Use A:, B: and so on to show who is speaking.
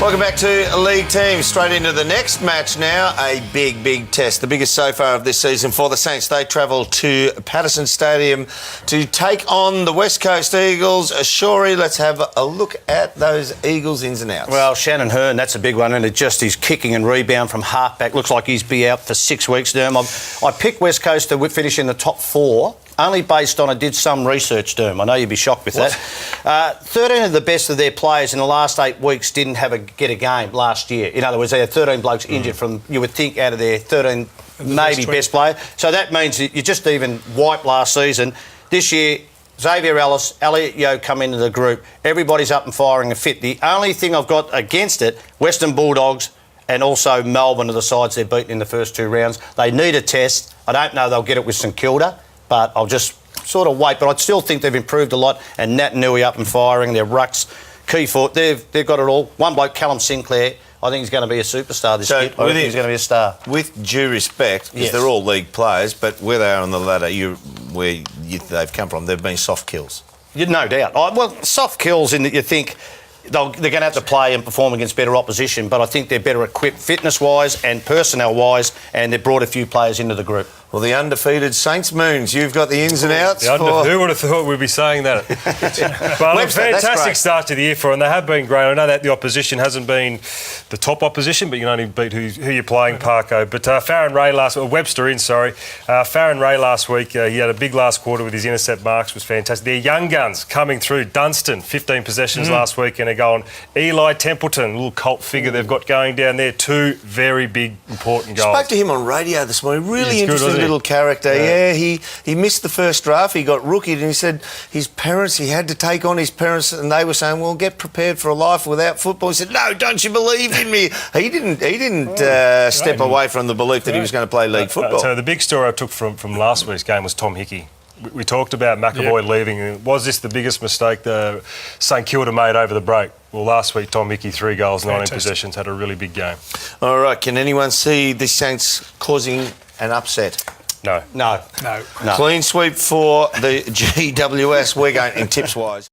A: Welcome back to League Team. Straight into the next match now. A big test. The biggest so far of this season for the Saints. They travel to Patterson Stadium to take on the West Coast Eagles. Shorey, let's have a look at those Eagles ins and outs.
B: Well, Shannon Hearn, that's a big one, and it just his kicking and rebound from halfback. Looks like he's be out for 6 weeks, Derm. I picked West Coast to finish in the top 4. Only based on I did some research, Derm. I know you'd be shocked with that. 13 of the best of their players in the last 8 weeks didn't get a game last year. In other words, they had 13 blokes injured from, you would think, out of their 13 maybe best player. So that means that you just even wiped last season. This year, Xavier Ellis, Elliot Yeo come into the group. Everybody's up and firing and fit. The only thing I've got against it, Western Bulldogs and also Melbourne are the sides they've beaten in the first 2 rounds. They need a test. I don't know they'll get it with St Kilda, but I'll just sort of wait. But I still think they've improved a lot. And Nat Nui up and firing, their rucks, Keyfoot, they've got it all. One bloke, Callum Sinclair, I think he's going to be a superstar this year. I think he's going to be a star.
A: With due respect, because they're all league players, but where they are on the ladder, they've come from, they've been soft kills.
B: No doubt. Well, soft kills in that you think they're going to have to play and perform against better opposition, but I think they're better equipped fitness-wise and personnel-wise, and they've brought a few players into the group.
A: Well, the undefeated Saints Moons, you've got the ins and outs.
C: Who would have thought we'd be saying that? But a fantastic start to the year for them. They have been great. I know that the opposition hasn't been the top opposition, but you can only beat who you're playing, Parko. But Farron Ray Farron Ray last week, he had a big last quarter with his intercept marks, was fantastic. Their young guns coming through. Dunstan, 15 possessions last week, and they're going. Eli Templeton, a little cult figure they've got going down there. 2 very big, important goals.
A: Spoke to him on radio this morning. Really interesting little character. Yeah, he missed the first draft. He got rookied, and he said his parents, he had to take on his parents, and they were saying, well, get prepared for a life without football. He said, no, don't you believe in me? He didn't step away from the belief that he was going to play league football.
C: So the big story I took from last week's game was Tom Hickey. We talked about McAvoy leaving. Was this the biggest mistake that St Kilda made over the break? Well, last week, Tom Hickey, 3 goals, 19 possessions, had a really big game.
A: All right, can anyone see the Saints causing an upset?
C: No.
A: Clean sweep for the GWS. We're going in tips-wise.